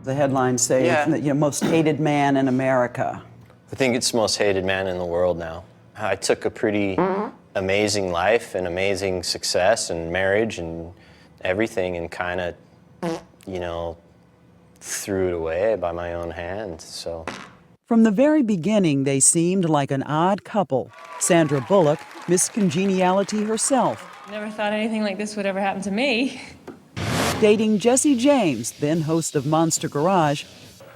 The headlines say, Yeah. most hated man in America. I think it's the most hated man in the world now. I took a pretty amazing life and amazing success and marriage and everything and kind of, threw it away by my own hand, so. From the very beginning, they seemed like an odd couple. Sandra Bullock, Miss Congeniality herself. Never thought anything like this would ever happen to me. Dating Jesse James, then host of Monster Garage.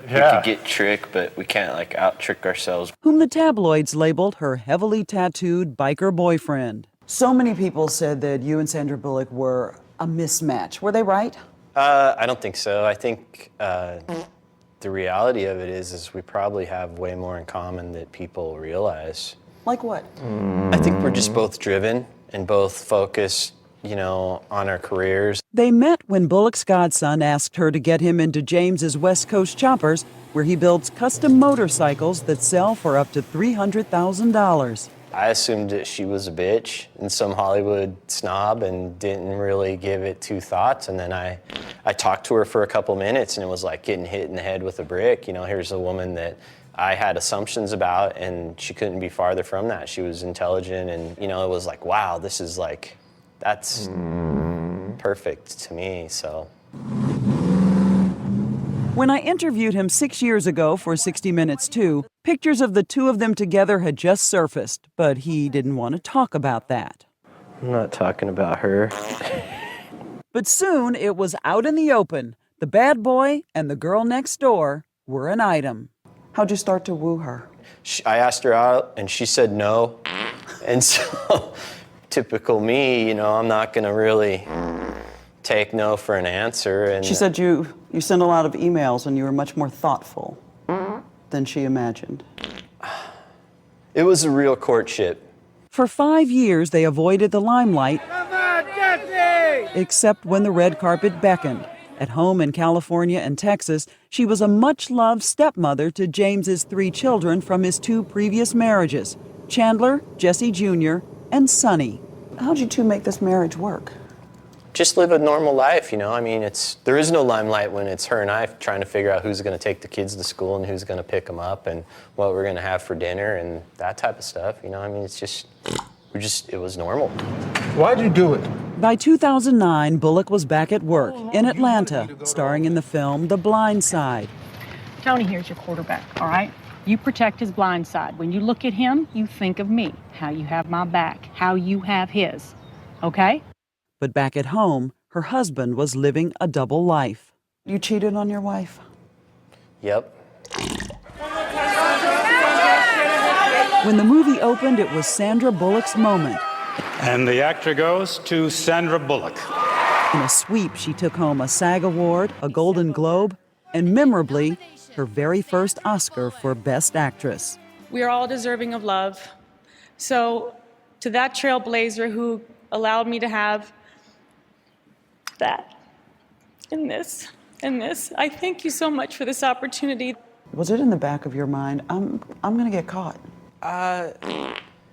We could get tricked, but we can't out-trick ourselves. Whom the tabloids labeled her heavily tattooed biker boyfriend. So many people said that you and Sandra Bullock were a mismatch. Were they right? I don't think so. I think the reality of it is we probably have way more in common than people realize. Like what? I think we're just both driven and both focused, on our careers. They met when Bullock's godson asked her to get him into James's West Coast Choppers, where he builds custom motorcycles that sell for up to $300,000. I assumed that she was a bitch and some Hollywood snob and didn't really give it two thoughts. And then I talked to her for a couple minutes and it was like getting hit in the head with a brick. Here's a woman that I had assumptions about and she couldn't be farther from that. She was intelligent and, it was like, wow, this is that's perfect to me, so. When I interviewed him 6 years ago for 60 Minutes too, pictures of the two of them together had just surfaced, but he didn't want to talk about that. I'm not talking about her. But soon it was out in the open. The bad boy and the girl next door were an item. How'd you start to woo her? I asked her out and she said no. And so, typical me, I'm not gonna really take no for an answer. And she said you sent a lot of emails and you were much more thoughtful than she imagined. It was a real courtship. For 5 years, they avoided the limelight, except when the red carpet beckoned. At home in California and Texas, she was a much-loved stepmother to James's 3 children from his 2 previous marriages, Chandler, Jesse Jr., and Sonny. How'd you two make this marriage work? Just live a normal life, there is no limelight when it's her and I trying to figure out who's going to take the kids to school and who's going to pick them up and what we're going to have for dinner and that type of stuff, it's just, it was normal. Why'd you do it? By 2009, Bullock was back at work in Atlanta, starring in the film The Blind Side. Tony here's your quarterback, all right? You protect his blind side. When you look at him, you think of me, how you have my back, how you have his, okay? But back at home, her husband was living a double life. You cheated on your wife? Yep. When the movie opened, it was Sandra Bullock's moment. And the actor goes to Sandra Bullock. In a sweep, she took home a SAG Award, a Golden Globe, and memorably, her very first Oscar for Best Actress. We are all deserving of love. So, to that trailblazer who allowed me to have that and this, I thank you so much for this opportunity. Was it in the back of your mind, I'm gonna get caught?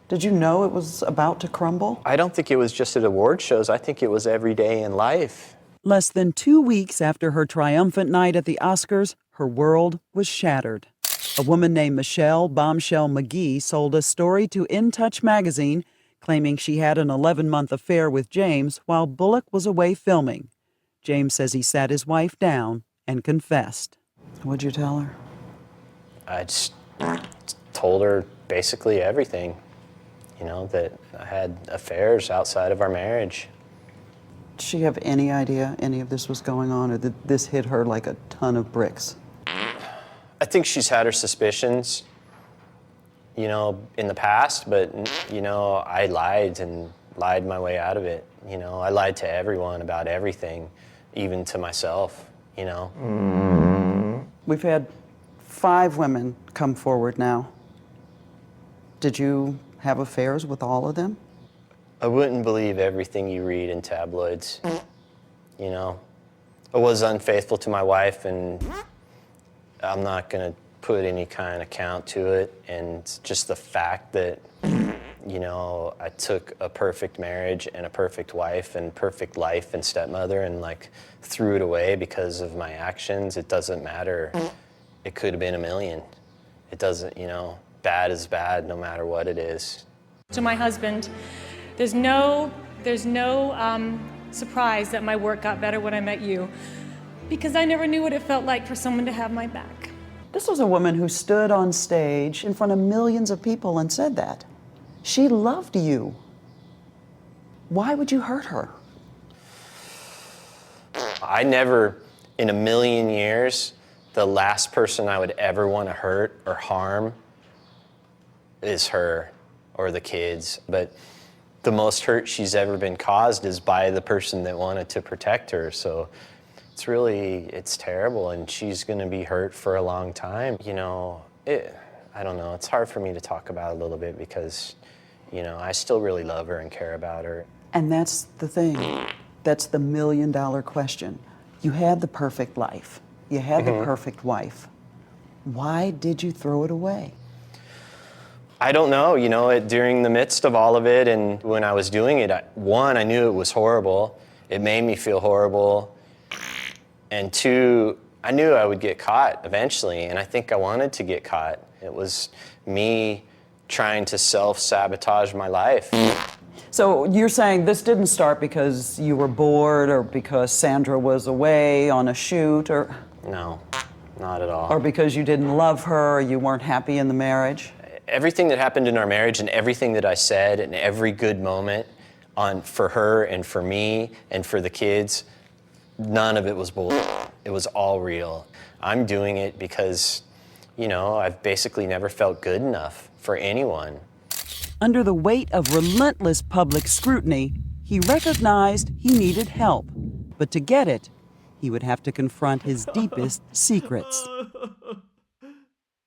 Did you know it was about to crumble? I don't think it was just at award shows. I think it was every day in life. Less than 2 weeks after her triumphant night at the Oscars, her world was shattered. A woman named Michelle Bombshell McGee sold a story to In Touch magazine claiming she had an 11-month affair with James while Bullock was away filming. James says he sat his wife down and confessed. What'd you tell her? I just told her basically everything, that I had affairs outside of our marriage. Did she have any idea any of this was going on, or did this hit her like a ton of bricks? I think she's had her suspicions, in the past, but, I lied my way out of it. I lied to everyone about everything, even to myself, We've had 5 women come forward now. Did you have affairs with all of them? I wouldn't believe everything you read in tabloids. I was unfaithful to my wife, and I'm not going to put any kind of count to it. And just the fact that, You know, I took a perfect marriage and a perfect wife and perfect life and stepmother and like threw it away because of my actions. It doesn't matter. It could have been a million. It doesn't, you know, bad is bad no matter what it is. To my husband, there's no surprise that my work got better when I met you, because I never knew what it felt like for someone to have my back. This was a woman who stood on stage in front of millions of people and said that. She loved you. Why would you hurt her? I never, in a million years, the last person I would ever want to hurt or harm is her or the kids. But the most hurt she's ever been caused is by the person that wanted to protect her. So it's terrible, and she's gonna be hurt for a long time. You know, I don't know, it's hard for me to talk about a little bit because, you know, I still really love her and care about her. And that's the thing. That's the million-dollar question. You had the perfect life. You had the perfect wife. Why did you throw it away? I don't know, you know, during the midst of all of it and when I was doing it, I knew it was horrible. It made me feel horrible. And two, I knew I would get caught eventually, and I think I wanted to get caught. It was me trying to self-sabotage my life. So you're saying this didn't start because you were bored or because Sandra was away on a shoot or... No, not at all. Or because you didn't love her or you weren't happy in the marriage? Everything that happened in our marriage and everything that I said and every good moment for her and for me and for the kids, none of it was bullshit. It was all real. I'm doing it because, you know, I've basically never felt good enough for anyone. Under the weight of relentless public scrutiny, he recognized he needed help. But to get it, he would have to confront his deepest secrets.